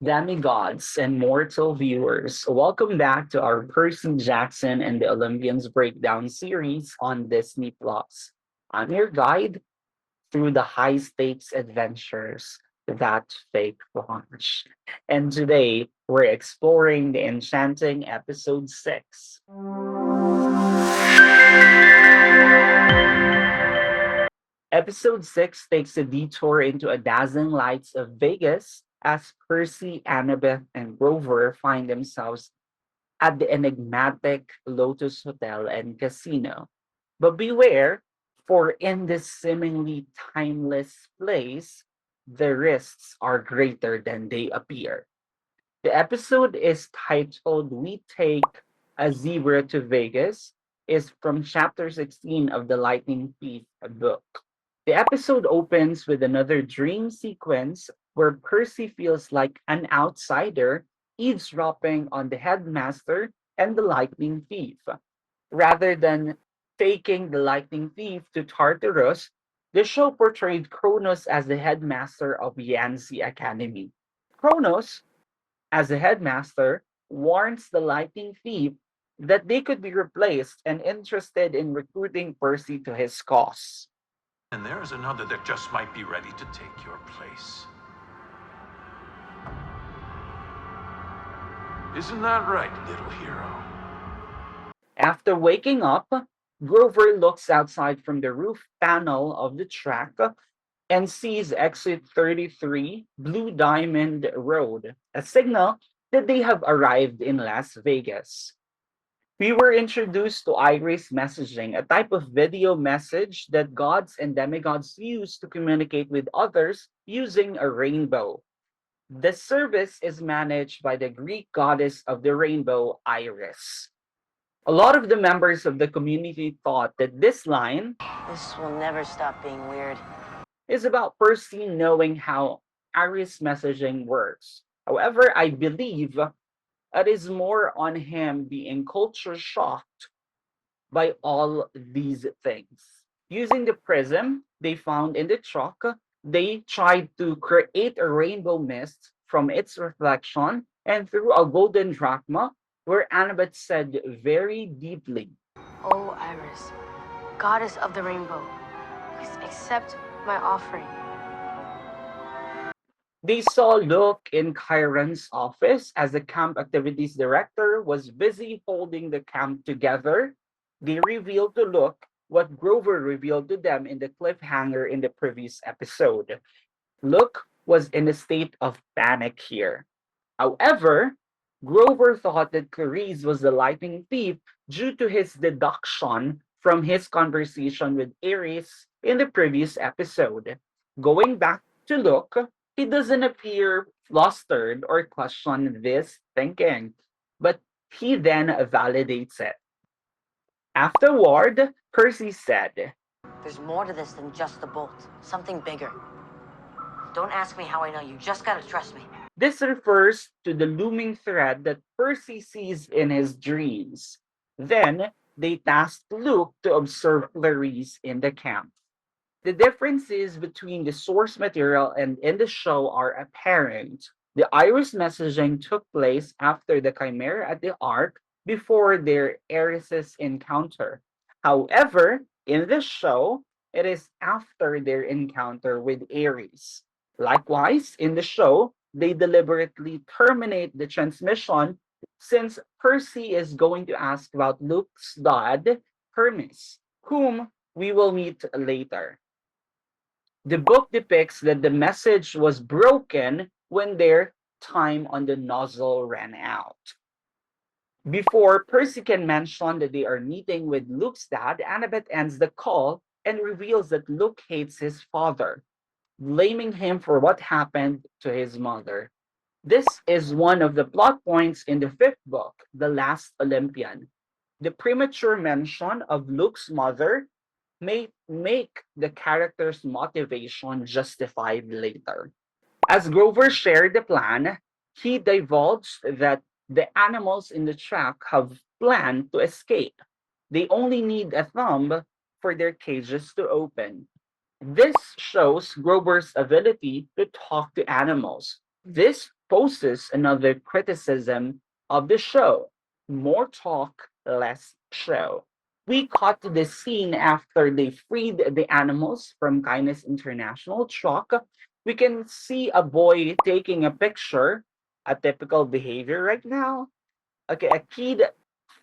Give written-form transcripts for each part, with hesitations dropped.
Demigods and mortal viewers, welcome back to our Percy Jackson and the Olympians breakdown series on Disney Plus. I'm your guide through the high stakes adventures that fake launch. And today we're exploring the enchanting episode 6. Episode 6 takes a detour into a dazzling lights of Vegas as Percy, Annabeth, and Grover find themselves at the enigmatic Lotus Hotel and Casino. But beware, for in this seemingly timeless place, the risks are greater than they appear. The episode is titled We Take a Zebra to Vegas, is from chapter 16 of the Lightning Thief book. The episode opens with another dream sequence where Percy feels like an outsider eavesdropping on the headmaster and the lightning thief. Rather than taking the lightning thief to Tartarus, the show portrayed Kronos as the headmaster of Yanzi Academy. Kronos, as the headmaster, warns the lightning thief that they could be replaced and interested in recruiting Percy to his cause. And there's another that just might be ready to take your place. Isn't that right, little hero? After waking up, Grover looks outside from the roof panel of the track and sees exit 33, Blue Diamond Road, a signal that they have arrived in Las Vegas. We were introduced to Iris messaging, a type of video message that gods and demigods use to communicate with others using a rainbow. The service is managed by the Greek goddess of the rainbow, Iris. A lot of the members of the community thought that this line This will never stop being weird. is about Percy knowing how Iris messaging works. However, I believe it is more on him being culture shocked by all these things. Using the prism they found in the truck, they tried to create a rainbow mist from its reflection and through a golden drachma, where Annabeth said very deeply, Oh, Iris, goddess of the rainbow, please accept my offering. they saw Luke in Chiron's office as the camp activities director was busy holding the camp together. They revealed to Luke what Grover revealed to them in the cliffhanger in the previous episode. Luke was in a state of panic here. However, Grover thought that Clarice was the lightning thief due to his deduction from his conversation with Ares in the previous episode. Going back to Luke, he doesn't appear flustered or question this thinking, but he then validates it. Afterward, Percy said, There's more to this than just the bolt, something bigger. Don't ask me how I know, you just gotta trust me. this refers to the looming threat that Percy sees in his dreams. Then, they tasked Luke to observe Clarice in the camp. The differences between the source material and in the show are apparent. The Iris messaging took place after the Chimera at the Ark before their Eris's encounter. However, in the show, it is after their encounter with Ares. Likewise, in the show, they deliberately terminate the transmission since Percy is going to ask about Luke's dad, Hermes, whom we will meet later. The book depicts that the message was broken when their time on the nozzle ran out. Before Percy can mention that they are meeting with Luke's dad, Annabeth ends the call and reveals that Luke hates his father, blaming him for what happened to his mother. This is one of the plot points in the fifth book, The Last Olympian. The premature mention of Luke's mother may make the character's motivation justified later. As Grover shared the plan, he divulged that the animals in the track have planned to escape. They only need a thumb for their cages to open. This shows Grover's ability to talk to animals. This exposes another criticism of the show: more talk, less show. We cut to the scene after they freed the animals from Kindness International truck. We can see a boy taking a picture, a typical behavior right now. Okay, a kid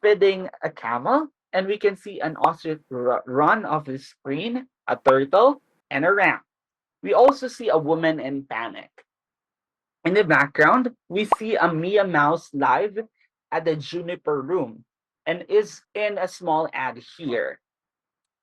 feeding a camel, and we can see an ostrich run off the screen, a turtle, and a ram. We also see a woman in panic. In the background, we see a Mia Mouse live at the Juniper room and is in a small ad here.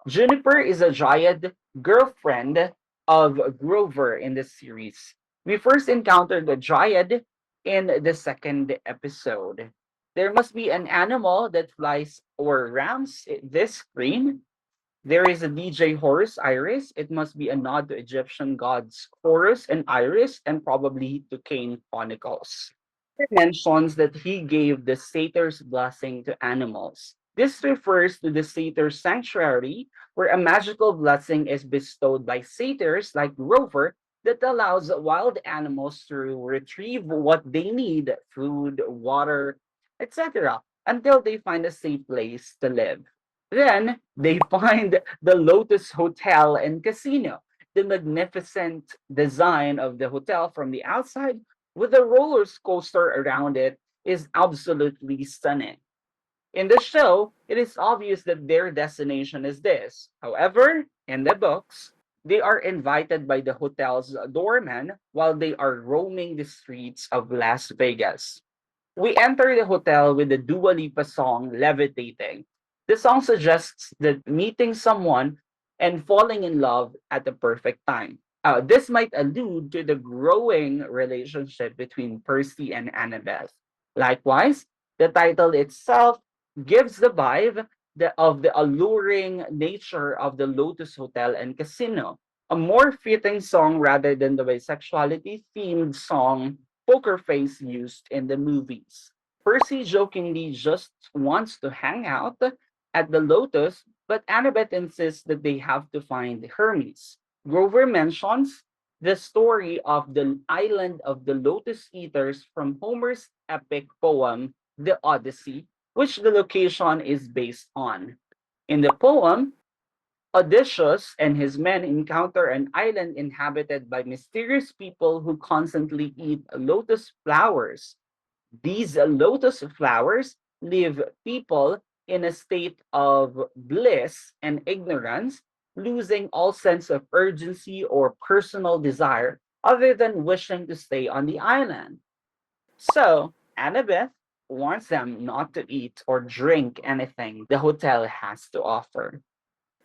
Juniper is a Dryad girlfriend of Grover in the series. We first encountered the Dryad in the second episode. There must be an animal that flies or rams this screen. There is a DJ Horus Iris. It must be a nod to Egyptian gods Horus and Iris, and probably to Cain Chronicles. It mentions that he gave the satyr's blessing to animals. This refers to the satyr's sanctuary, where a magical blessing is bestowed by satyrs like Grover that allows wild animals to retrieve what they need: food, water, etc., until they find a safe place to live. Then they find the Lotus Hotel and Casino. The magnificent design of the hotel from the outside with a roller coaster around it is absolutely stunning. In the show, it is obvious that their destination is this. However, in the books, they are invited by the hotel's doorman while they are roaming the streets of Las Vegas. We enter the hotel with the Dua Lipa song Levitating. The song suggests that meeting someone and falling in love at the perfect time. This might allude to the growing relationship between Percy and Annabeth. Likewise, the title itself gives the vibe of the alluring nature of the Lotus Hotel and Casino, a more fitting song rather than the bisexuality themed song Poker Face used in the movies. Percy jokingly just wants to hang out at the Lotus, but Annabeth insists that they have to find Hermes. Grover mentions the story of the island of the Lotus Eaters from Homer's epic poem, The Odyssey, which the location is based on. In the poem, Odysseus and his men encounter an island inhabited by mysterious people who constantly eat lotus flowers. These lotus flowers leave people in a state of bliss and ignorance, losing all sense of urgency or personal desire other than wishing to stay on the island. So, Annabeth warns them not to eat or drink anything the hotel has to offer.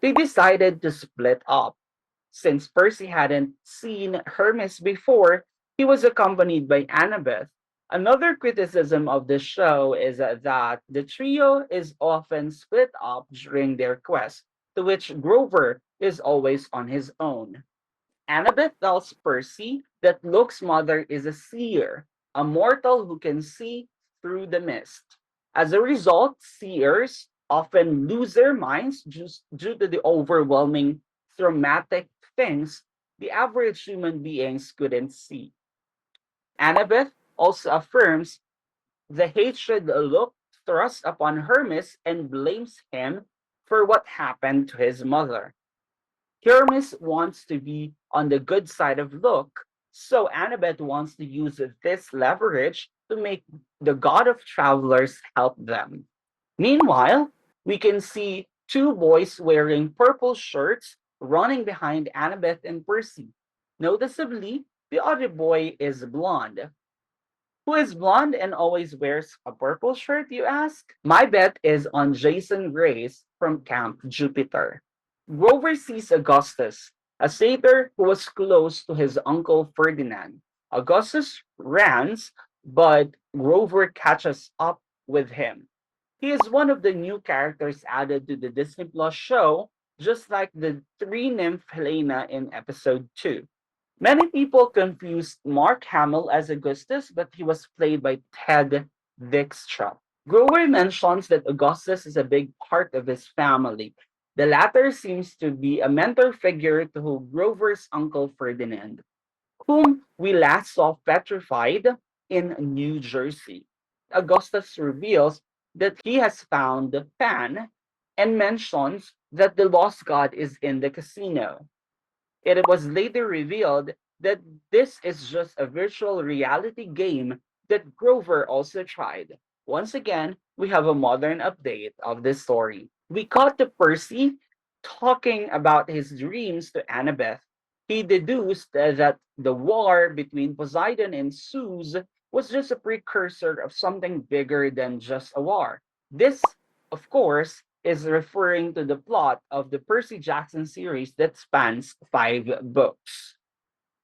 They decided to split up. Since Percy hadn't seen Hermes before, he was accompanied by Annabeth. Another criticism of the show is that the trio is often split up during their quest, to which Grover is always on his own. Annabeth tells Percy that Luke's mother is a seer, a mortal who can see through the mist. As a result, seers often lose their minds just due to the overwhelming traumatic things the average human beings couldn't see. Annabeth also affirms the hatred Luke thrusts upon Hermes and blames him for what happened to his mother. Hermes wants to be on the good side of Luke, so Annabeth wants to use this leverage to make the god of travelers help them. Meanwhile, we can see two boys wearing purple shirts running behind Annabeth and Percy. Noticeably, the other boy is blonde. Who is blonde and always wears a purple shirt, you ask? My bet is on Jason Grace from Camp Jupiter. Grover sees Augustus, a satyr who was close to his uncle Ferdinand. Augustus runs, but Grover catches up with him. He is one of the new characters added to the Disney Plus show, just like the three nymph Helena in episode 2. Many people confused Mark Hamill as Augustus, but he was played by Ted Dykstra. Grover mentions that Augustus is a big part of his family. The latter seems to be a mentor figure to Grover's uncle Ferdinand, whom we last saw petrified in New Jersey. Augustus reveals that he has found Pan and mentions that the lost god is in the casino. It was later revealed that this is just a virtual reality game that Grover also tried. Once again, we have a modern update of this story. We cut to Percy talking about his dreams to Annabeth. He deduced that the war between Poseidon and Zeus was just a precursor of something bigger than just a war. This, of course, is referring to the plot of the Percy Jackson series that spans 5 books.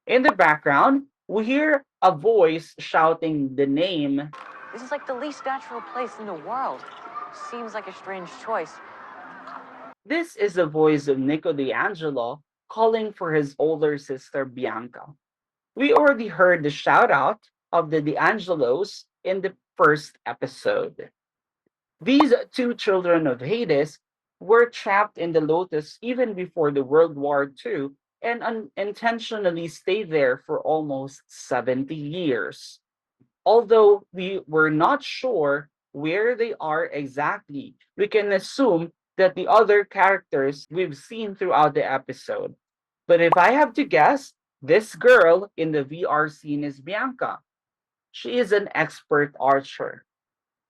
In the background, we hear a voice shouting the name. This is like the least natural place in the world. Seems like a strange choice. This is the voice of Nico D'Angelo calling for his older sister Bianca. We already heard the shout out of the D'Angelos in the first episode. These two children of Hades were trapped in the Lotus even before the World War II and unintentionally stayed there for almost 70 years. Although we were not sure where they are exactly, we can assume that the other characters we've seen throughout the episode. But if I have to guess, this girl in the VR scene is Bianca. She is an expert archer.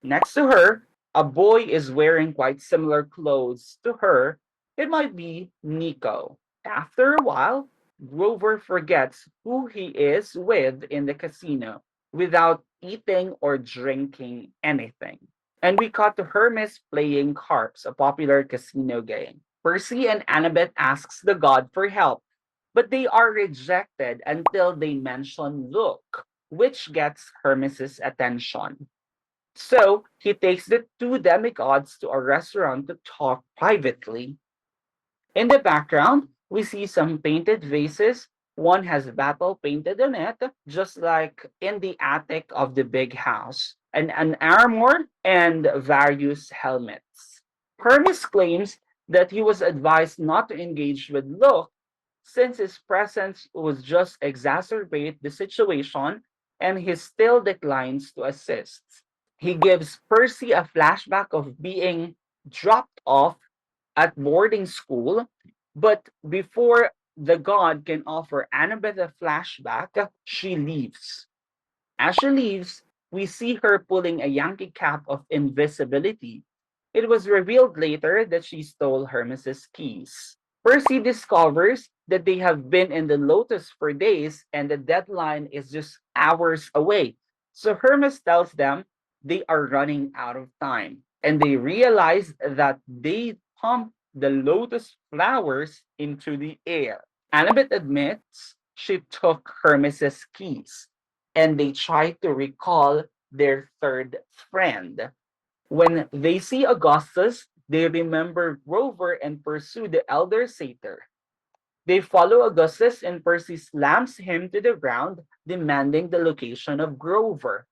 Next to her, a boy is wearing quite similar clothes to her. It might be Nico. After a while, Grover forgets who he is with in the casino without eating or drinking anything. And we cut to Hermes playing carps, a popular casino game. Percy and Annabeth asks the god for help, but they are rejected until they mention Luke, which gets Hermes's attention. So he takes the two demigods to a restaurant to talk privately. In the background, we see some painted vases. One has battle painted on it, just like in the attic of the big house, and an armor and various helmets. Hermes claims that he was advised not to engage with Luke since his presence would just exacerbate the situation, and he still declines to assist. He gives Percy a flashback of being dropped off at boarding school, but before the god can offer Annabeth a flashback, she leaves. As she leaves, we see her pulling a Yankee cap of invisibility. It was revealed later that she stole Hermes's keys. Percy discovers that they have been in the Lotus for days and the deadline is just hours away. So Hermes tells them they are running out of time. And they realize that they pumped the lotus flowers into the air. Annabeth admits she took Hermes's keys and they try to recall their third friend. When they see Augustus, they remember Grover and pursue the elder satyr. They follow Augustus and Percy slams him to the ground, demanding the location of Grover.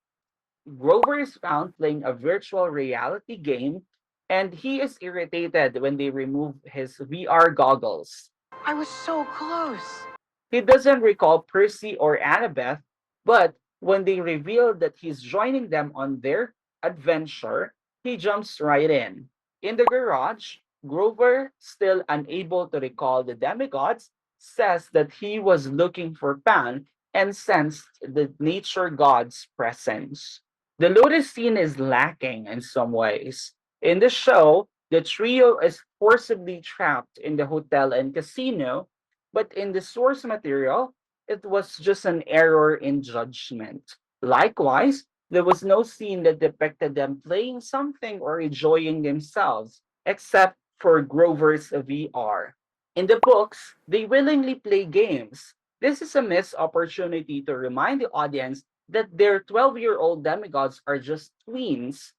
Grover is found playing a virtual reality game, and he is irritated when they remove his VR goggles. I was so close. He doesn't recall Percy or Annabeth, but when they reveal that he's joining them on their adventure, he jumps right in. In the garage, Grover, still unable to recall the demigods, says that he was looking for Pan and sensed the nature god's presence. The Lotus scene is lacking in some ways. In the show, the trio is forcibly trapped in the hotel and casino, but in the source material, it was just an error in judgment. Likewise, there was no scene that depicted them playing something or enjoying themselves, except for Grover's VR. In the books, they willingly play games. This is a missed opportunity to remind the audience that their 12-year-old demigods are just tweens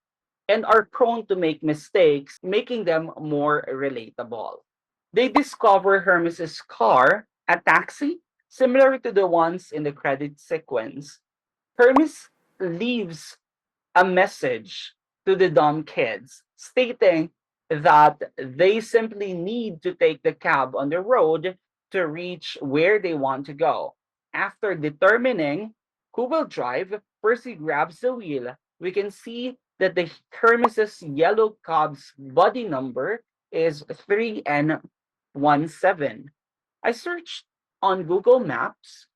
and are prone to make mistakes, making them more relatable. They discover Hermes's car, a taxi, similar to the ones in the credit sequence. Hermes leaves a message to the dumb kids stating that they simply need to take the cab on the road to reach where they want to go. After determining who will drive, Percy grabs the wheel, we can see that the Hermes's yellow cob's body number is 3N17. I searched on Google Maps.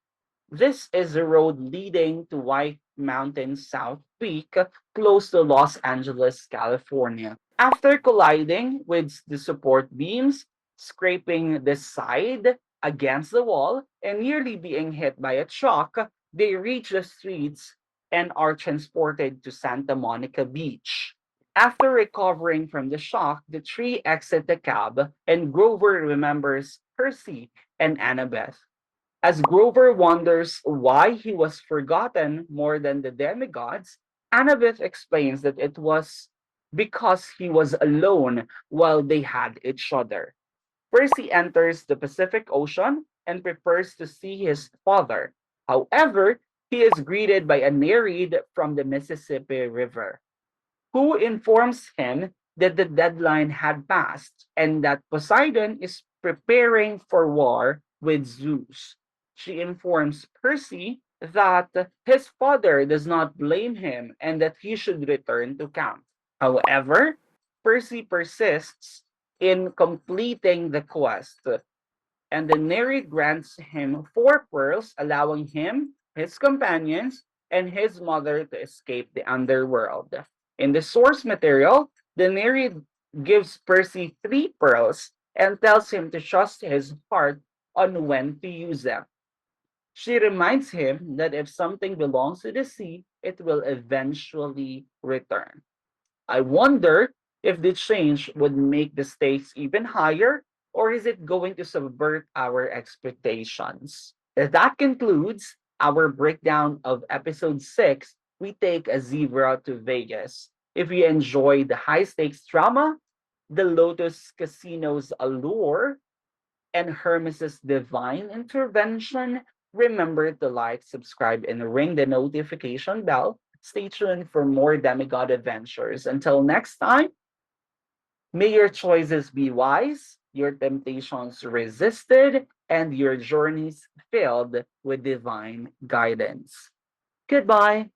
This is a road leading to White Mountain South Peak, close to Los Angeles, California. After colliding with the support beams, scraping the side against the wall, and nearly being hit by a truck, they reach the streets and are transported to Santa Monica Beach. After recovering from the shock, the three exit the cab, and Grover remembers Percy and Annabeth. As Grover wonders why he was forgotten more than the demigods, Annabeth explains that it was because he was alone while they had each other. Percy enters the Pacific Ocean and prepares to see his father. However, he is greeted by a nereid from the Mississippi River, who informs him that the deadline had passed and that Poseidon is preparing for war with Zeus. She informs Percy that his father does not blame him and that he should return to camp. However, Percy persists in completing the quest, and the Neri grants him 4 pearls, allowing him, his companions, and his mother to escape the underworld. In the source material, the Neri gives Percy 3 pearls and tells him to trust his heart on when to use them. She reminds him that if something belongs to the sea, it will eventually return. I wonder if the change would make the stakes even higher, or is it going to subvert our expectations? That concludes our breakdown of episode 6. We take a zebra to Vegas. If you enjoy the high stakes drama, the Lotus Casino's allure, and Hermes's divine intervention, remember to like, subscribe, and ring the notification bell. Stay tuned for more demigod adventures. Until next time, may your choices be wise, your temptations resisted, and your journeys filled with divine guidance. Goodbye.